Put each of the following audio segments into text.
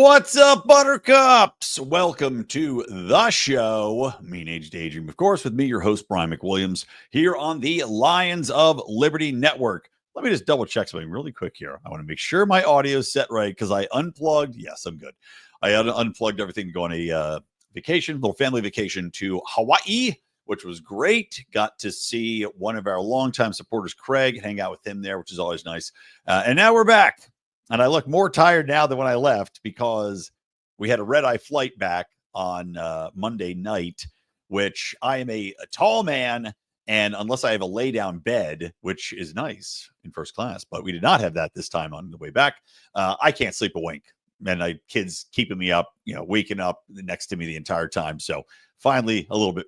What's up, Buttercups? Welcome to the show, Mean Age Daydream, of course, with me, your host, Brian McWilliams, here on the Lions of Liberty Network. Let me just double check something really quick here. I want to make sure my audio is set right because I unplugged. Yes, I'm good. I unplugged everything to go on a vacation, little family vacation to Hawaii, which was great. Got to see one of our longtime supporters, Craig, hang out with him there, which is always nice. And now we're back. And I look more tired now than when I left because we had a red-eye flight back on Monday night, which I am a tall man, and unless I have a lay-down bed, which is nice in first class, but we did not have that this time on the way back, I can't sleep a wink. And kids keeping me up, waking up next to me the entire time. So finally, a little bit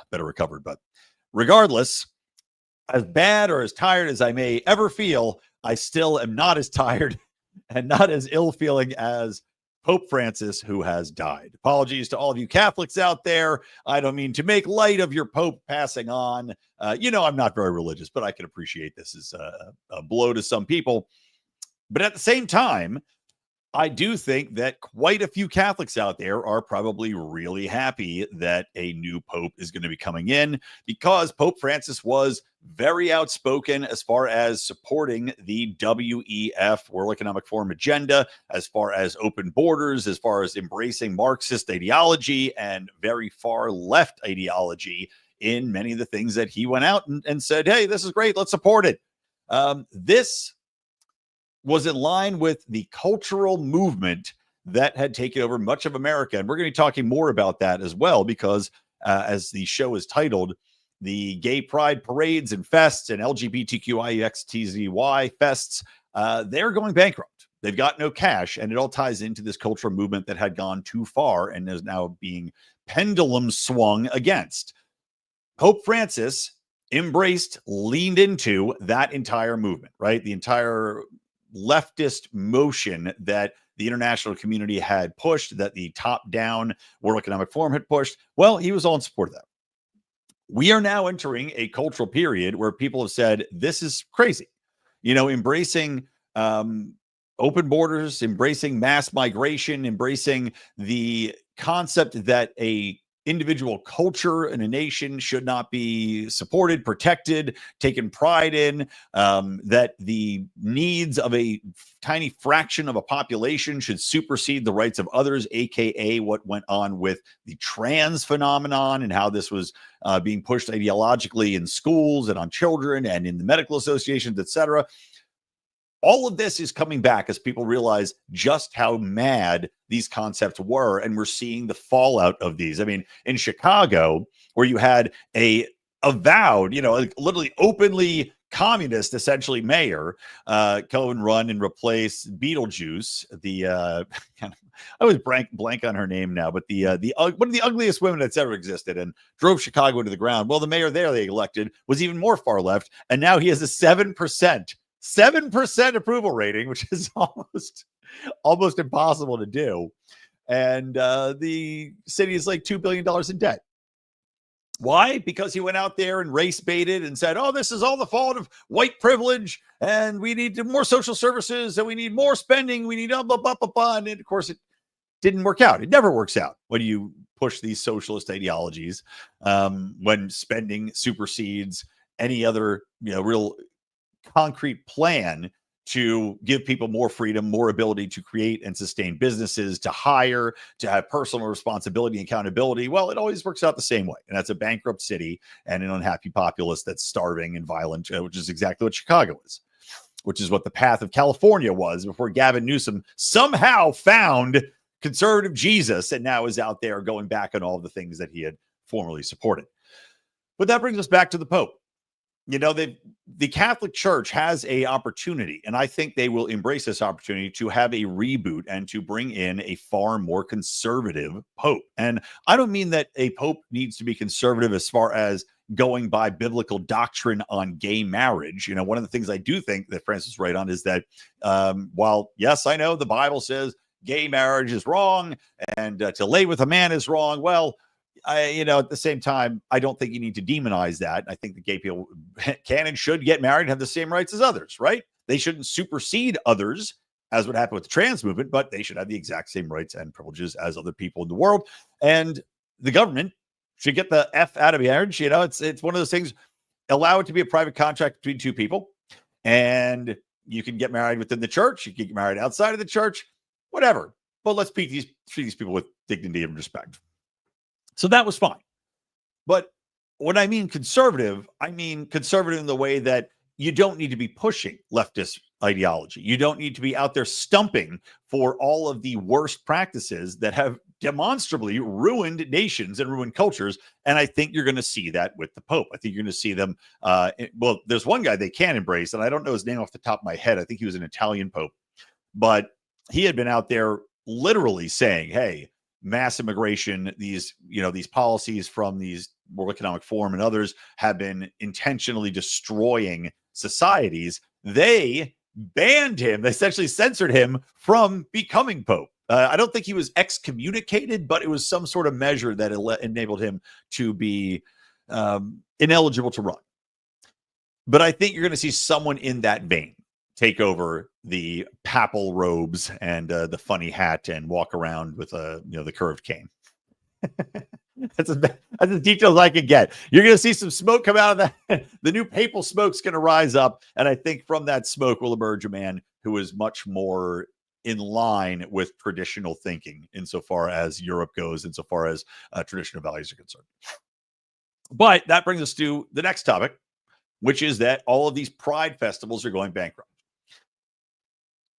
better recovered. But regardless, as bad or as tired as I may ever feel, I still am not as tired and not as ill-feeling as Pope Francis, who has died. Apologies to all of you Catholics out there. I don't mean to make light of your Pope passing on. I'm not very religious, but I can appreciate this as a blow to some people. But at the same time, I do think that quite a few Catholics out there are probably really happy that a new Pope is going to be coming in, because Pope Francis was very outspoken as far as supporting the WEF, World Economic Forum agenda, as far as open borders, as far as embracing Marxist ideology and very far left ideology in many of the things that he went out and said, hey, this is great, let's support it. This was in line with the cultural movement that had taken over much of America. And we're going to be talking more about that as well, because as the show is titled, the gay pride parades and fests and LGBTQIXTZY fests, they're going bankrupt. They've got no cash, and it all ties into this cultural movement that had gone too far and is now being pendulum swung against. Pope Francis embraced, leaned into that entire movement, right? The entire leftist motion that the international community had pushed, that the top-down World Economic Forum had pushed. Well, he was all in support of that. We are now entering a cultural period where people have said, this is crazy. Embracing open borders, embracing mass migration, embracing the concept that a individual culture and a nation should not be supported, protected, taken pride in, that the needs of a tiny fraction of a population should supersede the rights of others, aka what went on with the trans phenomenon and how this was being pushed ideologically in schools and on children and in the medical associations, etc. All of this is coming back as people realize just how mad these concepts were, and we're seeing the fallout of these. I mean, in Chicago, where you had a avowed, literally openly communist, essentially mayor, go and run and replace Beetlejuice, I always blank on her name now, but one of the ugliest women that's ever existed, and drove Chicago into the ground. Well, the mayor there they elected was even more far left, and now he has a 7% approval rating, which is almost impossible to do. And the city is like $2 billion in debt. Why? Because he went out there and race baited and said, oh, this is all the fault of white privilege, and we need more social services, and we need more spending, we need blah, blah, blah, blah, blah. And of course, it didn't work out. It never works out when you push these socialist ideologies, when spending supersedes any other real concrete plan to give people more freedom, more ability to create and sustain businesses, to hire, to have personal responsibility and accountability. Well, it always works out the same way. And that's a bankrupt city and an unhappy populace that's starving and violent, which is exactly what Chicago is, which is what the path of California was before Gavin Newsom somehow found conservative Jesus and now is out there going back on all the things that he had formerly supported. But that brings us back to the Pope. The Catholic Church has a opportunity, and I think they will embrace this opportunity to have a reboot and to bring in a far more conservative Pope. And I don't mean that a Pope needs to be conservative as far as going by biblical doctrine on gay marriage. One of the things I do think that Francis is right on is that while, yes, I know the Bible says gay marriage is wrong and to lay with a man is wrong, well, at the same time, I don't think you need to demonize that. I think the gay people can and should get married and have the same rights as others, right? They shouldn't supersede others as what happened with the trans movement, but they should have the exact same rights and privileges as other people in the world. And the government should get the F out of marriage. It's one of those things. Allow it to be a private contract between two people, and you can get married within the church. You can get married outside of the church, whatever. But let's treat these people with dignity and respect. So that was fine. But when I mean conservative in the way that you don't need to be pushing leftist ideology. You don't need to be out there stumping for all of the worst practices that have demonstrably ruined nations and ruined cultures. And I think you're going to see that with the Pope. I think you're going to see them. Well, there's one guy they can embrace, and I don't know his name off the top of my head. I think he was an Italian Pope, but he had been out there literally saying, hey, mass immigration, these policies from these World Economic Forum and others have been intentionally destroying societies. They banned him. They essentially censored him from becoming Pope. I don't think he was excommunicated, but it was some sort of measure that enabled him to be ineligible to run. But I think you're going to see someone in that vein take over the papal robes and the funny hat and walk around with the curved cane. That's as detailed as I can get. You're going to see some smoke come out of that. The new papal smoke's going to rise up, and I think from that smoke will emerge a man who is much more in line with traditional thinking insofar as Europe goes, insofar as traditional values are concerned. But that brings us to the next topic, which is that all of these pride festivals are going bankrupt.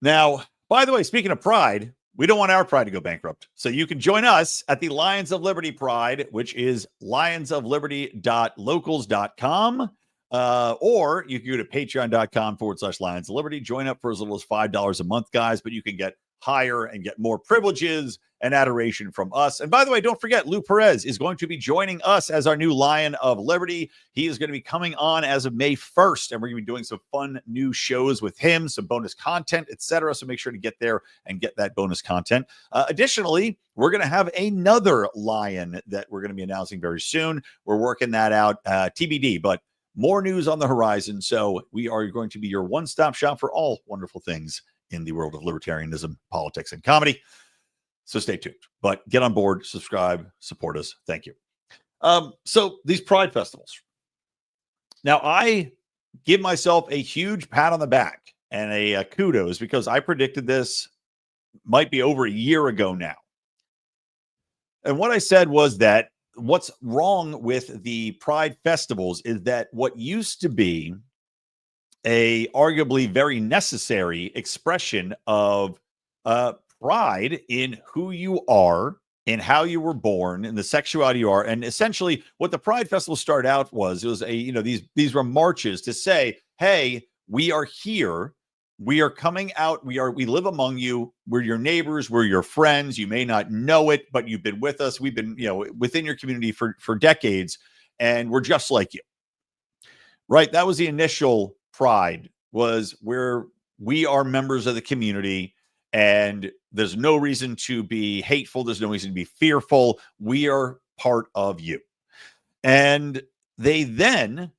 Now, by the way, speaking of pride, we don't want our pride to go bankrupt. So you can join us at the Lions of Liberty Pride, which is lionsofliberty.locals.com. Or you can go to patreon.com/Lions of Liberty. Join up for as little as $5 a month, guys, but you can get higher and get more privileges and adoration from us. And by the way, don't forget, Lou Perez is going to be joining us as our new Lion of Liberty. He is going to be coming on as of May 1st, and we're going to be doing some fun new shows with him, some bonus content, etc. So make sure to get there and get that bonus content. Additionally, we're going to have another Lion that we're going to be announcing very soon. We're working that out, TBD, but more news on the horizon. So we are going to be your one-stop shop for all wonderful things in the world of libertarianism, politics, and comedy. So stay tuned, but get on board, subscribe, support us. Thank you. So these pride festivals. Now, I give myself a huge pat on the back and a kudos because I predicted this might be over a year ago now. And what I said was that what's wrong with the pride festivals is that what used to be a arguably very necessary expression of pride in who you are, in how you were born, in the sexuality you are, and essentially what the Pride Festival started out was, it was these were marches to say, hey, we are here, we are coming out, we live among you, we're your neighbors, we're your friends, you may not know it, but you've been with us, we've been within your community for decades, and we're just like you. Right? That was the initial pride, was where we are members of the community and there's no reason to be hateful. There's no reason to be fearful. We are part of you. And they then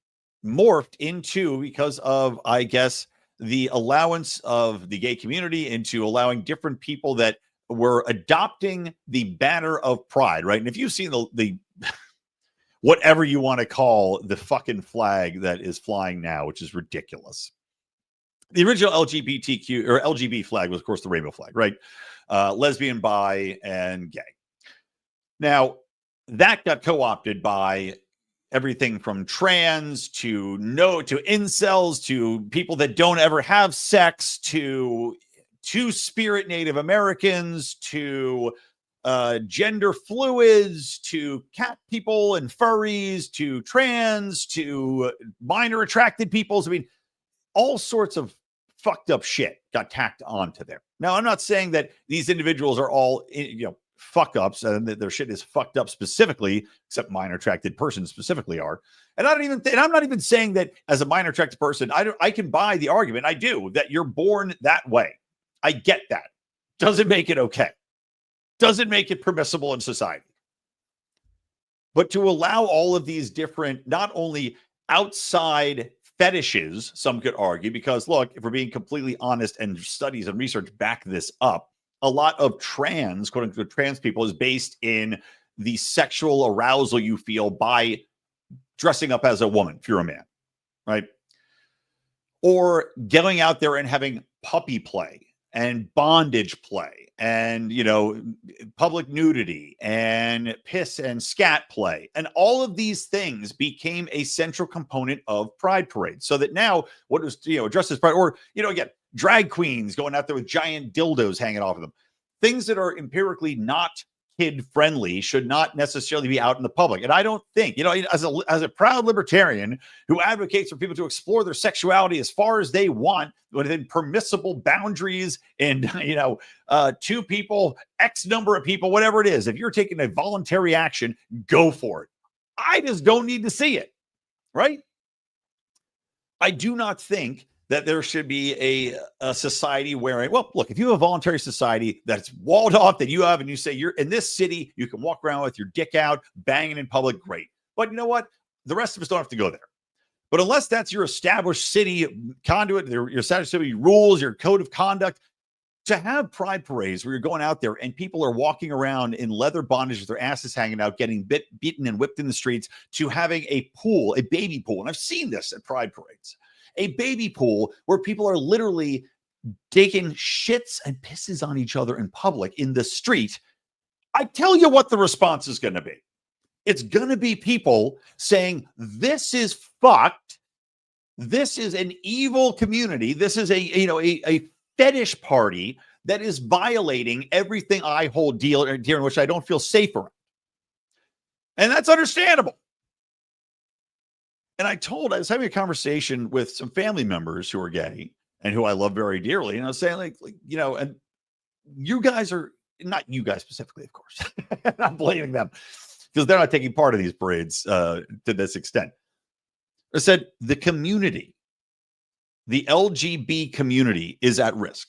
morphed into, because of, I guess, the allowance of the gay community, into allowing different people that were adopting the banner of pride, right? And if you've seen the whatever you want to call the fucking flag that is flying now, which is ridiculous. The original LGBTQ or LGB flag was, of course, the rainbow flag, right? Lesbian, bi, and gay. Now, that got co-opted by everything from trans to incels to people that don't ever have sex to Two-Spirit Native Americans to gender fluids to cat people and furries to trans to minor attracted peoples. I mean, all sorts of fucked up shit got tacked onto there. Now, I'm not saying that these individuals are all, fuck ups and that their shit is fucked up specifically, except minor attracted persons specifically are. And I'm not even saying that as a minor attracted person, I can buy the argument. I do, that you're born that way. I get that. Doesn't make it okay. Doesn't make it permissible in society. But to allow all of these different, not only outside fetishes, some could argue, because look, if we're being completely honest and studies and research back this up, a lot of trans, quote unquote, trans people is based in the sexual arousal you feel by dressing up as a woman if you're a man, right? Or going out there and having puppy play and bondage play and, public nudity and piss and scat play. And all of these things became a central component of pride parades. So that now what was, addressed as pride, or, again, drag queens going out there with giant dildos hanging off of them. Things that are empirically not kid friendly should not necessarily be out in the public. And I don't think, as a proud libertarian who advocates for people to explore their sexuality as far as they want within permissible boundaries and, two people, X number of people, whatever it is, if you're taking a voluntary action, go for it. I just don't need to see it, right? I do not think that there should be a society where, well, look, if you have a voluntary society that's walled off that you have, and you say you're in this city, you can walk around with your dick out, banging in public, great. But you know what? The rest of us don't have to go there. But unless that's your established city conduit, your established city rules, your code of conduct, to have pride parades where you're going out there and people are walking around in leather bondage with their asses hanging out, getting beaten and whipped in the streets, to having a pool, a baby pool. And I've seen this at pride parades. A baby pool where people are literally taking shits and pisses on each other in public in the street. I tell you what the response is going to be. It's going to be people saying, this is fucked. This is an evil community. This is a fetish party that is violating everything I hold dear, in which I don't feel safe around. And that's understandable. And I was having a conversation with some family members who are gay and who I love very dearly. And I was saying, and you guys are, not you guys specifically, of course, I'm not blaming them because they're not taking part of these parades to this extent. I said, the community, the LGB community is at risk.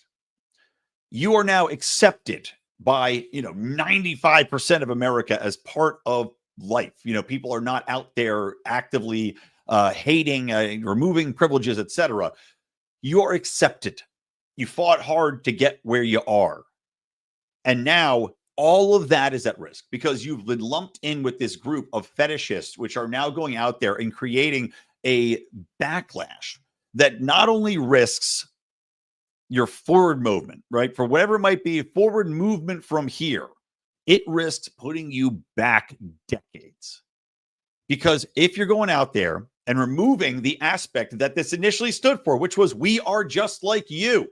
You are now accepted by, 95% of America as part of life. People are not out there actively hating, removing privileges, etc. You're accepted. You fought hard to get where you are. And now all of that is at risk because you've been lumped in with this group of fetishists, which are now going out there and creating a backlash that not only risks your forward movement, right? For whatever it might be, forward movement from here, it risks putting you back decades. Because if you're going out there and removing the aspect that this initially stood for, which was we are just like you,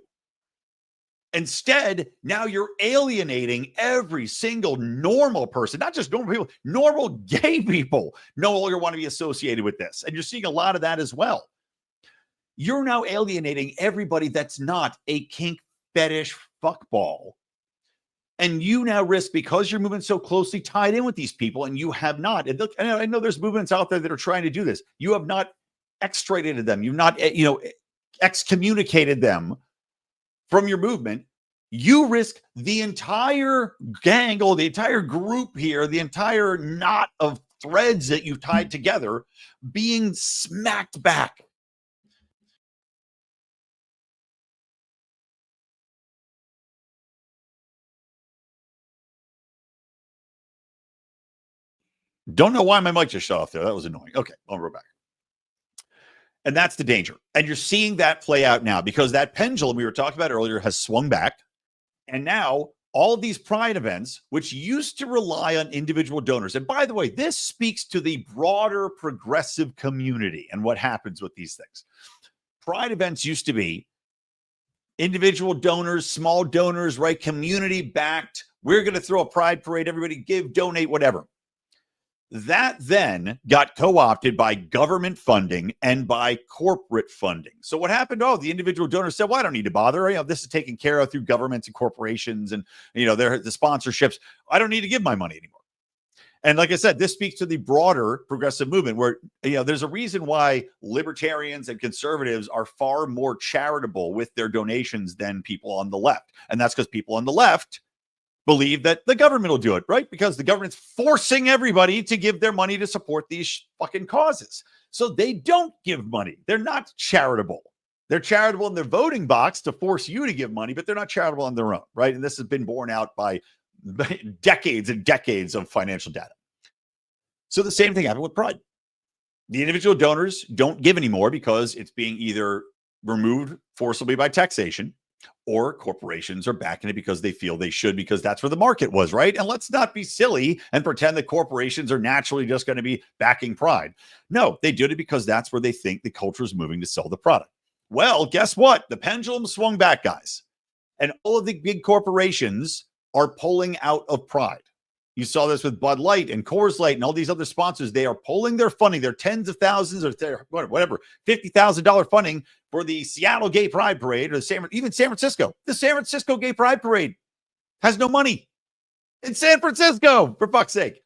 instead, now you're alienating every single normal person, not just normal people, normal gay people no longer want to be associated with this. And you're seeing a lot of that as well. You're now alienating everybody that's not a kink fetish fuckball. And you now risk, because you're moving so closely tied in with these people, and you have not. And look, I know there's movements out there that are trying to do this. You have not extradited them. You've not, excommunicated them from your movement. You risk the entire gang or the entire group here, the entire knot of threads that you've tied together, being smacked back. Don't know why my mic just shut off there. That was annoying. Okay, I'll go back. And that's the danger. And you're seeing that play out now because that pendulum we were talking about earlier has swung back. And now all of these pride events, which used to rely on individual donors. And by the way, this speaks to the broader progressive community and what happens with these things. Pride events used to be individual donors, small donors, right? Community backed. We're going to throw a pride parade. Everybody give, donate, whatever. That then got co-opted by government funding and by corporate funding. So what happened? Oh, the individual donors said, well, I don't need to bother. This is taken care of through governments and corporations and, the sponsorships. I don't need to give my money anymore. And like I said, this speaks to the broader progressive movement where, there's a reason why libertarians and conservatives are far more charitable with their donations than people on the left. And that's because people on the left believe that the government will do it, right? Because the government's forcing everybody to give their money to support these fucking causes. So they don't give money. They're not charitable. They're charitable in their voting box to force you to give money, but they're not charitable on their own, right? And this has been borne out by decades and decades of financial data. So the same thing happened with Pride. The individual donors don't give anymore because it's being either removed forcibly by taxation, or corporations are backing it because they feel they should, because that's where the market was, right? And let's not be silly and pretend that corporations are naturally just going to be backing Pride. No, they did it because that's where they think the culture is moving to sell the product. Well, guess what? The pendulum swung back, guys. And all of the big corporations are pulling out of Pride. You saw this with Bud Light and Coors Light and all these other sponsors. They are pulling their funding, their tens of thousands or whatever, $50,000 funding for the Seattle Gay Pride Parade, or even San Francisco. The San Francisco Gay Pride Parade has no money. In San Francisco, for fuck's sake.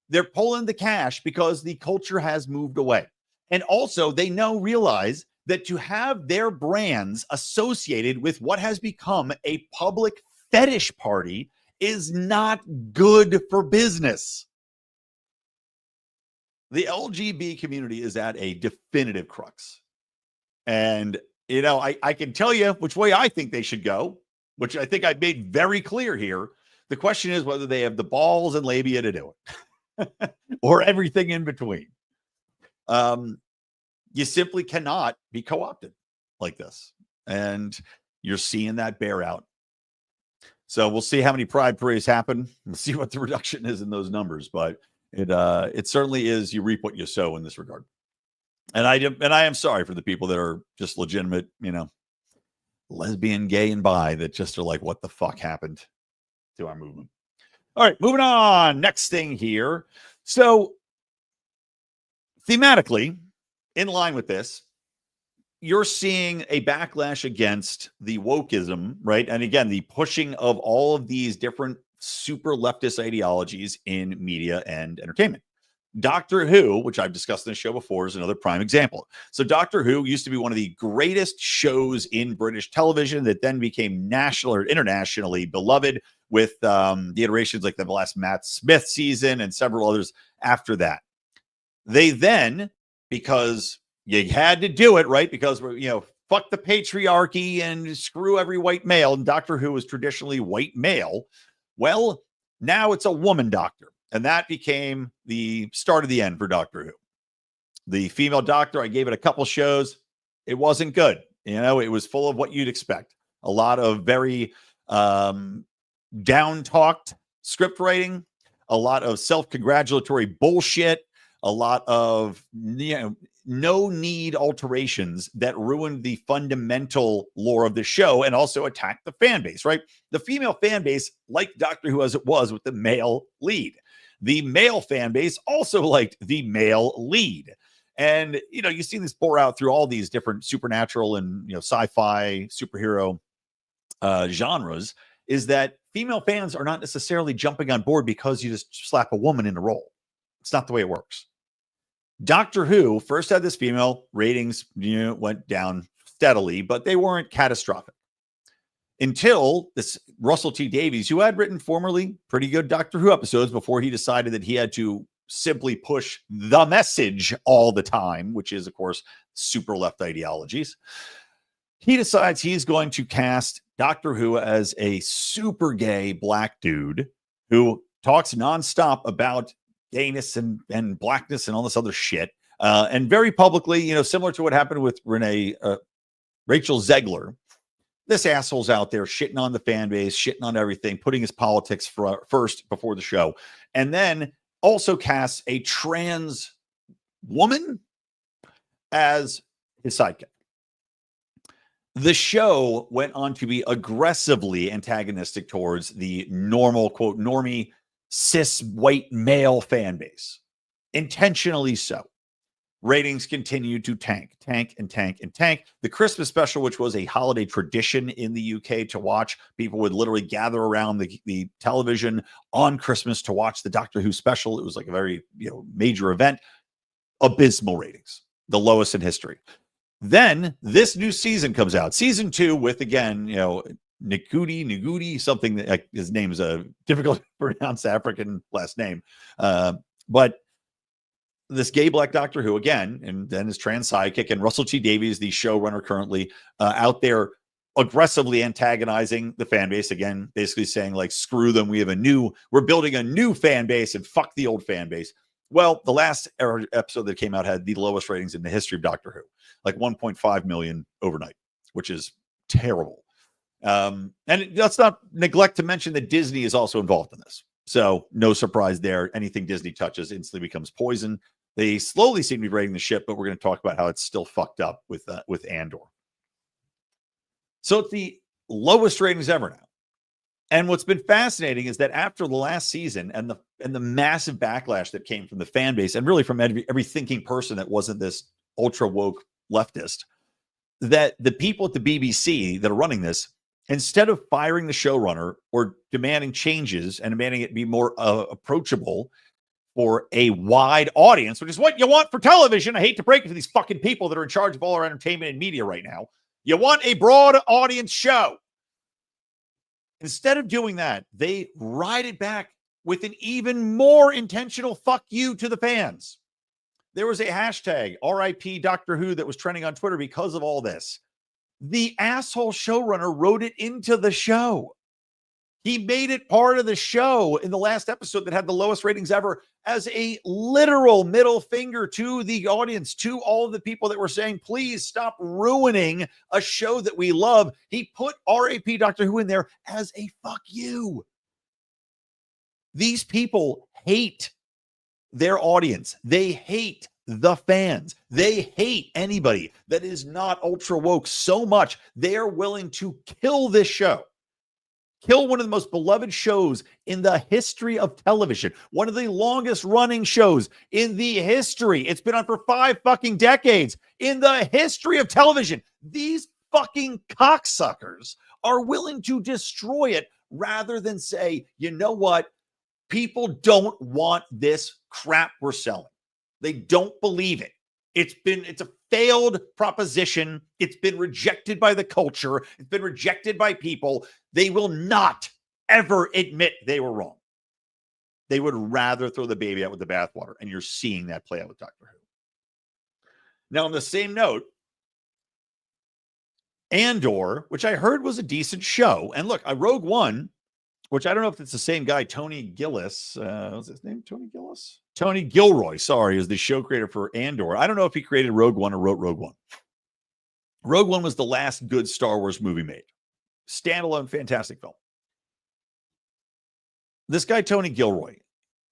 They're pulling the cash because the culture has moved away. And also, they realize that to have their brands associated with what has become a public fetish party is not good for business. The LGBT community is at a definitive crux. And, I can tell you which way I think they should go, which I think I made very clear here. The question is whether they have the balls and labia to do it or everything in between. You simply cannot be co-opted like this. And you're seeing that bear out. So we'll see how many Pride parades happen. We'll see what the reduction is in those numbers, but it certainly is, you reap what you sow in this regard. And I am sorry for the people that are just legitimate, lesbian, gay, and bi that just are like, what the fuck happened to our movement? All right, moving on. Next thing here. So thematically, in line with this, you're seeing a backlash against the wokeism, right? And again, the pushing of all of these different super leftist ideologies in media and entertainment. Doctor Who, which I've discussed in the show before, is another prime example. So Doctor Who used to be one of the greatest shows in British television that then became national or internationally beloved with the iterations like the last Matt Smith season and several others after that. They then, because you had to do it, right? Because we're, fuck the patriarchy and screw every white male. And Doctor Who is traditionally white male. Well, now it's a woman doctor. And that became the start of the end for Doctor Who. The female doctor, I gave it a couple shows. It wasn't good. It was full of what you'd expect. A lot of very down-talked script writing, a lot of self-congratulatory bullshit, a lot of no-need alterations that ruined the fundamental lore of the show and also attacked the fan base, right? The female fan base liked Doctor Who as it was with the male lead. The male fan base also liked the male lead. And, you see this pour out through all these different supernatural and, sci-fi superhero genres, is that female fans are not necessarily jumping on board because you just slap a woman in a role. It's not the way it works. Doctor Who first had this female, ratings went down steadily, but they weren't catastrophic. Until this Russell T Davies, who had written formerly pretty good Doctor Who episodes before he decided that he had to simply push the message all the time, which is, of course, super left ideologies. He decides he's going to cast Doctor Who as a super gay black dude who talks nonstop about gayness and blackness and all this other shit. And very publicly, similar to what happened with Rachel Zegler. This asshole's out there shitting on the fan base, shitting on everything, putting his politics first before the show. And then also casts a trans woman as his sidekick. The show went on to be aggressively antagonistic towards the normal, quote, normie, cis white male fan base. Intentionally so. Ratings continued to tank. The Christmas special, which was a holiday tradition in the UK to watch, people would literally gather around the television on Christmas to watch the Doctor Who special. It was like a very major event. Abysmal ratings, the lowest in history. Then this new season comes out, season 2, with again, Nagudi, something that, like, his name is a difficult to pronounce African last name, but this gay black Doctor Who again, and then his trans sidekick, and Russell T Davies, the showrunner currently, out there aggressively antagonizing the fan base again, basically saying like, screw them. We're building a new fan base and fuck the old fan base. Well, the last episode that came out had the lowest ratings in the history of Doctor Who, like 1.5 million overnight, which is terrible. And let's not neglect to mention that Disney is also involved in this. So no surprise there. Anything Disney touches instantly becomes poison. They slowly seem to be raiding the ship, but we're going to talk about how it's still fucked up with Andor. So it's the lowest ratings ever now. And what's been fascinating is that after the last season and the massive backlash that came from the fan base and really from every thinking person that wasn't this ultra woke leftist, that the people at the BBC that are running this, instead of firing the showrunner or demanding changes and demanding it be more approachable for a wide audience, which is what you want for television. I hate to break it to these fucking people that are in charge of all our entertainment and media right now. You want a broad audience show. Instead of doing that, they ride it back with an even more intentional fuck you to the fans. There was a hashtag RIP Doctor Who that was trending on Twitter because of all this. The asshole showrunner wrote it into the show. He made it part of the show in the last episode that had the lowest ratings ever as a literal middle finger to the audience, to all of the people that were saying, please stop ruining a show that we love. He put RAP Doctor Who in there as a fuck you. These people hate their audience. They hate the fans. They hate anybody that is not ultra woke so much they are willing to kill this show. Kill one of the most beloved shows in the history of television. One of the longest running shows in the history. It's been on for 5 fucking decades in the history of television. These fucking cocksuckers are willing to destroy it rather than say, you know what? People don't want this crap we're selling. They don't believe it. It's a failed proposition. It's been rejected by the culture. It's been rejected by people. They will not ever admit they were wrong. They would rather throw the baby out with the bathwater. And you're seeing that play out with Doctor Who. Now, on the same note, Andor, which I heard was a decent show. And look, Rogue One, which I don't know if it's the same guy, Tony Gillis. What's his name? Tony Gillis? Tony Gilroy, sorry, is the show creator for Andor. I don't know if he created Rogue One or wrote Rogue One. Rogue One was the last good Star Wars movie made. Standalone, fantastic film. This guy, Tony Gilroy,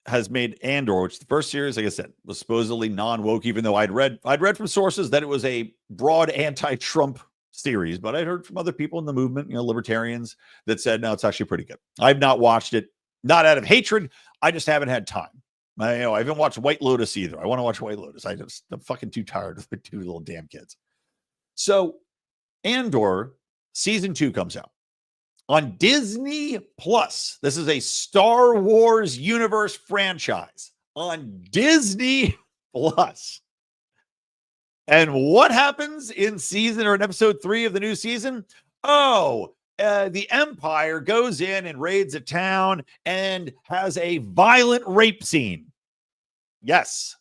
has made Andor, which the first series, like I said, was supposedly non-woke, even though I'd read from sources that it was a broad anti-Trump series, but I'd heard from other people in the movement, libertarians, that said, no, it's actually pretty good. I've not watched it, not out of hatred. I just haven't had time. I haven't watched White Lotus either. I want to watch White Lotus. I'm fucking too tired of the 2 little damn kids. So Andor season 2 comes out on Disney Plus. This is a Star Wars universe franchise on Disney Plus. And what happens in episode 3 of the new season? The Empire goes in and raids a town and has a violent rape scene. Yes,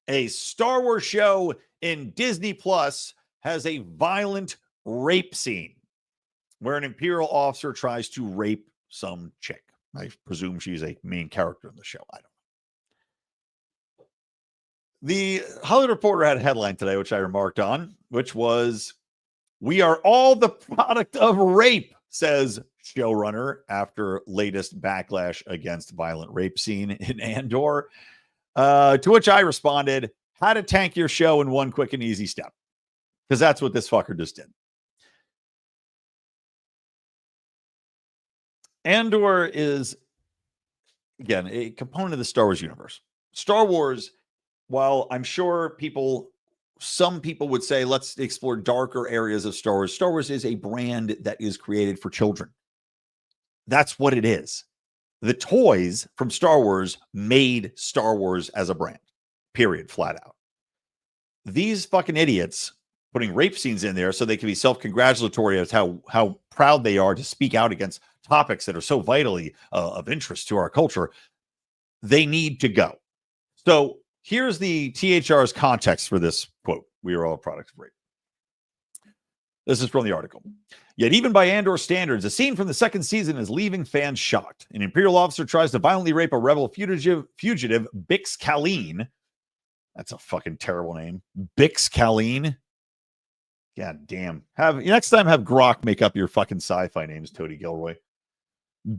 a Star Wars show in Disney Plus has a violent rape scene where an Imperial officer tries to rape some chick. I presume she's a main character in the show. I don't know. The Hollywood Reporter had a headline today, which I remarked on, which was, "We are all the product of rape," says showrunner after latest backlash against violent rape scene in Andor. To which I responded, how to tank your show in one quick and easy step. Because that's what this fucker just did. Andor is, again, a component of the Star Wars universe. Star Wars, while I'm sure some people would say, let's explore darker areas of Star Wars. Star Wars is a brand that is created for children. That's what it is. The toys from Star Wars made Star Wars as a brand, period, flat out. These fucking idiots putting rape scenes in there so they can be self-congratulatory as how proud they are to speak out against topics that are so vitally of interest to our culture. They need to go. So Here's the THR's context for this quote. We are all a product of rape. This is from the article. Yet even by Andor standards, a scene from the second season is leaving fans shocked. An Imperial officer tries to violently rape a rebel fugitive Bix Caleen. That's a fucking terrible name. Bix Caleen. God damn. Next time have Grok make up your fucking sci-fi names, Toady Gilroy.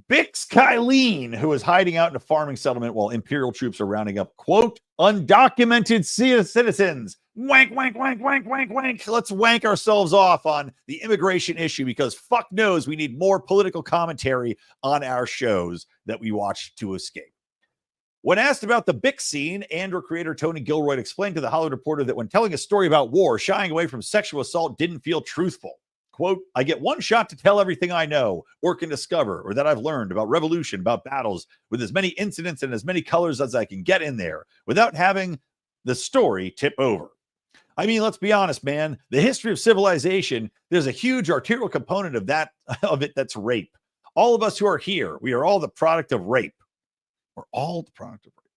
Bix Caleen, who is hiding out in a farming settlement while Imperial troops are rounding up, quote, undocumented citizens. Wank, wank, wank, wank, wank, wank. Let's wank ourselves off on the immigration issue because fuck knows we need more political commentary on our shows that we watch to escape. When asked about the Bix scene, Andor creator Tony Gilroy explained to The Hollywood Reporter that when telling a story about war, shying away from sexual assault didn't feel truthful. Quote, I get one shot to tell everything I know or can discover or that I've learned about revolution, about battles, with as many incidents and as many colors as I can get in there without having the story tip over. I mean, let's be honest, man. The history of civilization, there's a huge arterial component of it that's rape. All of us who are here, we are all the product of rape. We're all the product of rape.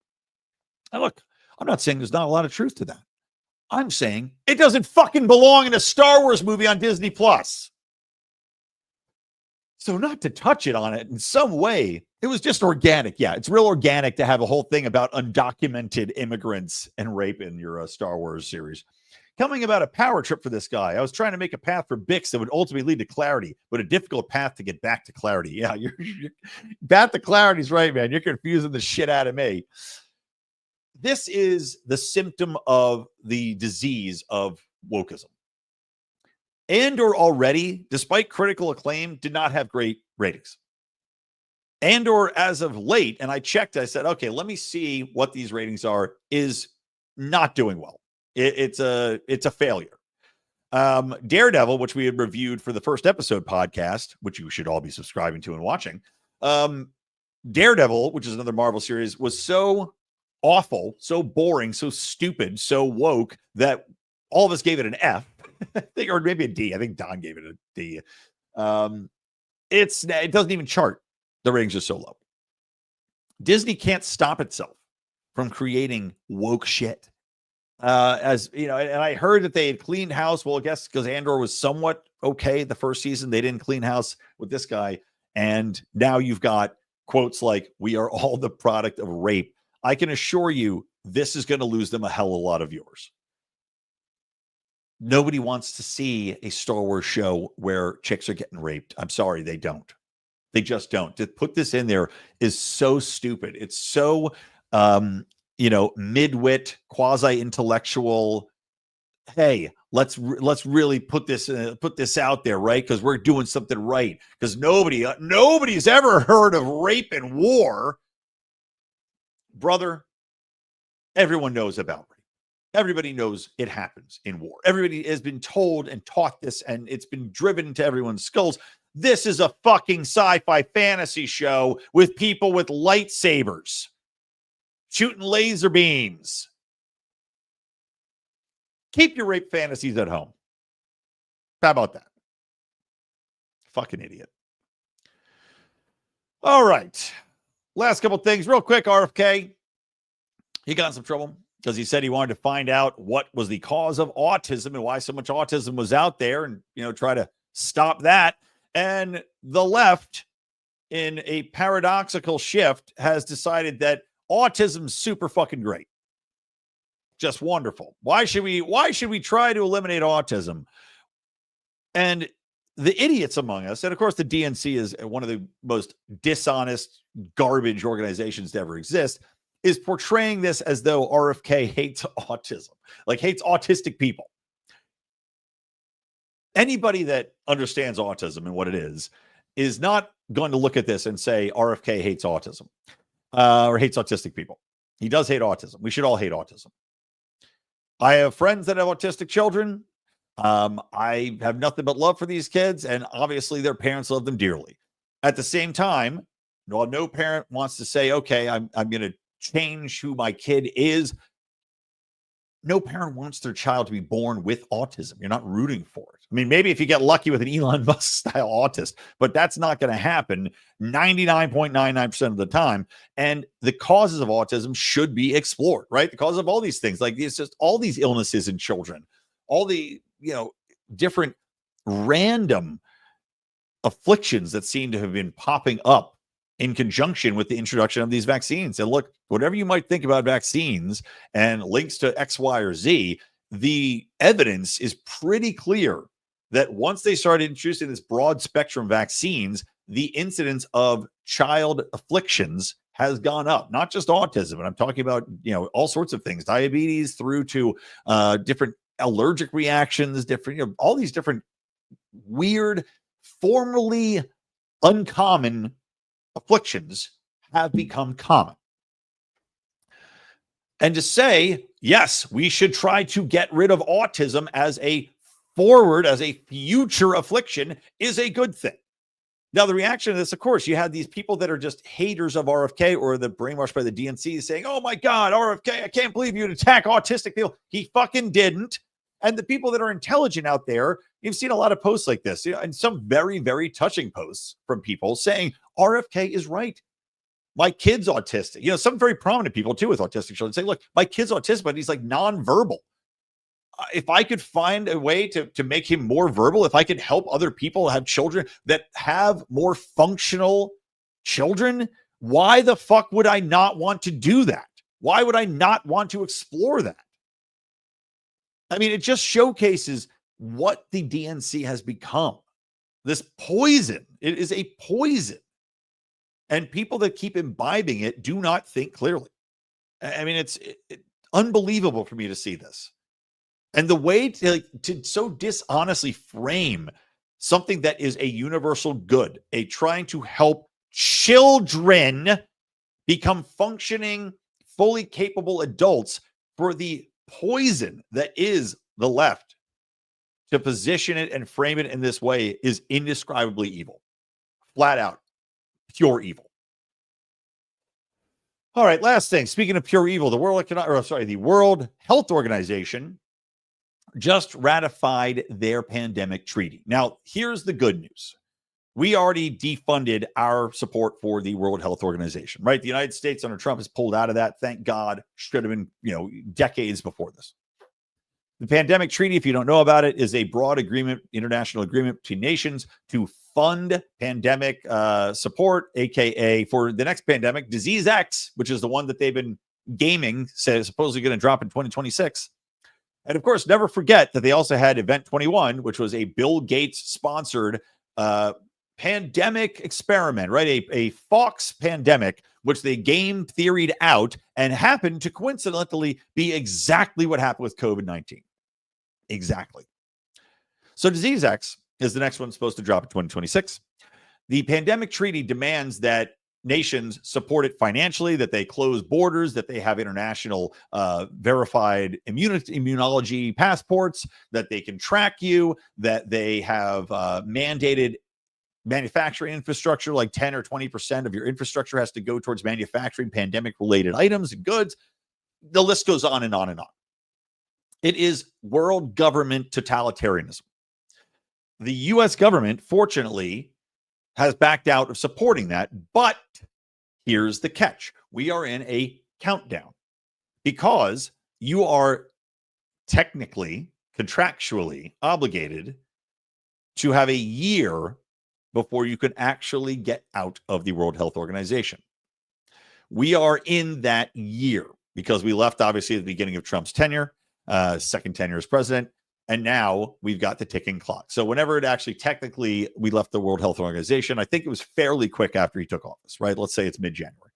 Now, look, I'm not saying there's not a lot of truth to that. I'm saying it doesn't fucking belong in a Star Wars movie on Disney Plus. So not to touch it on it in some way, it was just organic. Yeah, it's real organic to have a whole thing about undocumented immigrants and rape in your Star Wars series. Coming about a power trip for this guy. I was trying to make a path for Bix that would ultimately lead to clarity, but a difficult path to get back to clarity. Yeah, you're back to clarity is right, man. You're confusing the shit out of me. This is the symptom of the disease of wokeism. Andor already, despite critical acclaim, did not have great ratings. Andor, as of late, and I checked, I said, okay, let me see what these ratings are, is not doing well. It's a failure. Daredevil, which we had reviewed for the first episode podcast, which you should all be subscribing to and watching. Daredevil, which is another Marvel series, was so awful, so boring, so stupid, so woke that all of us gave it an F. I think, or maybe a D. I think Don gave it a D. It doesn't even chart. The ratings are so low. Disney can't stop itself from creating woke shit. As you know, and I heard that they had cleaned house. Well, I guess because Andor was somewhat okay the first season, they didn't clean house with this guy. And now you've got quotes like, we are all the product of rape. I can assure you this is going to lose them a hell of a lot of viewers. Nobody wants to see a Star Wars show where chicks are getting raped. I'm sorry, they don't. They just don't. To put this in there is so stupid. It's so, midwit, quasi-intellectual. Hey, let's really put this out there, right? Because we're doing something right. Because nobody's ever heard of rape and war. Brother, everyone knows about rape. Everybody knows it happens in war. Everybody has been told and taught this, and it's been driven into everyone's skulls. This is a fucking sci-fi fantasy show with people with lightsabers shooting laser beams. Keep your rape fantasies at home. How about that? Fucking idiot. All right. Last couple things real quick. RFK, he got in some trouble because he said he wanted to find out what was the cause of autism and why so much autism was out there and, try to stop that. And the left, in a paradoxical shift, has decided that autism's super fucking great. Just wonderful. Why should we try to eliminate autism? And the idiots among us, and of course the DNC is one of the most dishonest garbage organizations to ever exist, is portraying this as though RFK hates autism, like hates autistic people. Anybody that understands autism and what it is not going to look at this and say RFK hates autism or hates autistic people. He does hate autism. We should all hate autism. I have friends that have autistic children. I have nothing but love for these kids, and obviously their parents love them dearly. At the same time, while no parent wants to say, okay, I'm going to change who my kid is, no parent wants their child to be born with autism. You're not rooting for it. I mean, maybe if you get lucky with an Elon Musk style autist, but that's not going to happen 99.99% of the time. And the causes of autism should be explored, right? The cause of all these things, like it's just all these illnesses in children, all the, different random afflictions that seem to have been popping up in conjunction with the introduction of these vaccines. And look, whatever you might think about vaccines and links to X, Y, or Z, the evidence is pretty clear that once they started introducing this broad spectrum vaccines, the incidence of child afflictions has gone up, not just autism. And I'm talking about, all sorts of things, diabetes through to different allergic reactions, different, all these different weird, formerly uncommon afflictions have become common. And to say, yes, we should try to get rid of autism as a future affliction is a good thing. Now, the reaction to this, of course, you had these people that are just haters of RFK or the brainwashed by the DNC saying, oh my God, RFK, I can't believe you'd attack autistic people. He fucking didn't. And the people that are intelligent out there, you've seen a lot of posts like this, and some very, very touching posts from people saying RFK is right. My kid's autistic. Some very prominent people too with autistic children say, look, my kid's autistic, but he's like nonverbal. If I could find a way to make him more verbal, if I could help other people have children that have more functional children, why the fuck would I not want to do that? Why would I not want to explore that? I mean, it just showcases what the DNC has become. This poison. It is a poison. And people that keep imbibing it do not think clearly. I mean, it's unbelievable for me to see this. And the way to so dishonestly frame something that is a universal good, trying to help children become functioning, fully capable adults, for the poison that is the left, to position it and frame it in this way is indescribably evil. Flat out, pure evil. All right, last thing. Speaking of pure evil, the World Health Organization just ratified their pandemic treaty. Now, here's the good news. We already defunded our support for the World Health Organization, right? The United States under Trump has pulled out of that. Thank God. Should have been, decades before this. The pandemic treaty, if you don't know about it, is a broad agreement, international agreement between nations to fund pandemic support, aka for the next pandemic, Disease X, which is the one that they've been gaming, says supposedly going to drop in 2026. And of course, never forget that they also had Event 21, which was a Bill Gates sponsored pandemic experiment, right? A Fox pandemic, which they game theoried out and happened to coincidentally be exactly what happened with COVID-19. Exactly. So Disease X is the next one supposed to drop in 2026. The pandemic treaty demands that nations support it financially, that they close borders, that they have international verified immunology passports, that they can track you, that they have mandated manufacturing infrastructure, like 10 or 20% of your infrastructure has to go towards manufacturing pandemic related items and goods. The list goes on and on and on. It is world government totalitarianism. The US government, fortunately, has backed out of supporting that. But here's the catch. We are in a countdown because you are technically, contractually obligated to have a year before you can actually get out of the World Health Organization. We are in that year because we left, obviously, at the beginning of Trump's tenure, second tenure as president, and now we've got the ticking clock. So whenever it actually technically we left the World Health Organization, I think it was fairly quick after he took office, right? Let's say it's mid-January.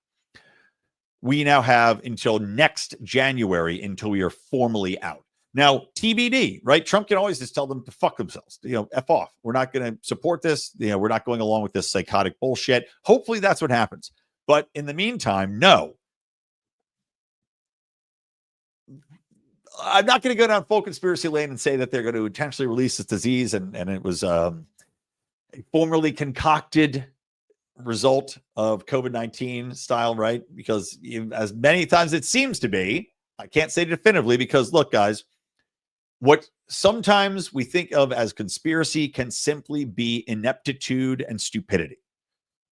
We now have until next January until we are formally out. Now, TBD, right? Trump can always just tell them to fuck themselves, F off. We're not going to support this. We're not going along with this psychotic bullshit. Hopefully that's what happens. But in the meantime, no. I'm not going to go down full conspiracy lane and say that they're going to intentionally release this disease and it was a formerly concocted result of COVID-19 style, right? Because as many times it seems to be, I can't say definitively because, look, guys, what sometimes we think of as conspiracy can simply be ineptitude and stupidity.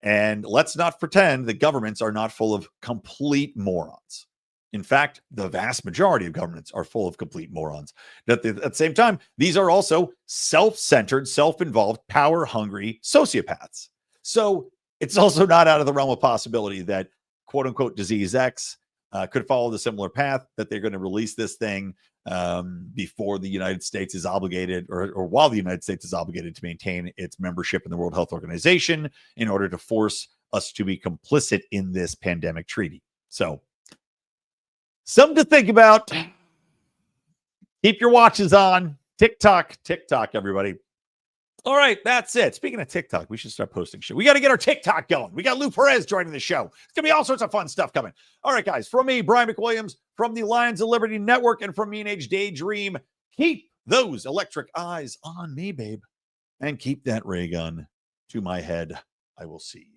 And let's not pretend that governments are not full of complete morons. In fact, the vast majority of governments are full of complete morons. At the same time, these are also self-centered, self-involved, power-hungry sociopaths. So it's also not out of the realm of possibility that quote-unquote disease X could follow the similar path, that they're going to release this thing before the United States is obligated, or while the United States is obligated to maintain its membership in the World Health Organization in order to force us to be complicit in this pandemic treaty. So, something to think about. Keep your watches on. TikTok, everybody. All right, that's it. Speaking of TikTok, we should start posting shit. We got to get our TikTok going. We got Lou Perez joining the show. It's going to be all sorts of fun stuff coming. All right, guys, from me, Brian McWilliams, from the Lions of Liberty Network, and from Mean Age Daydream, keep those electric eyes on me, babe, and keep that ray gun to my head. I will see you.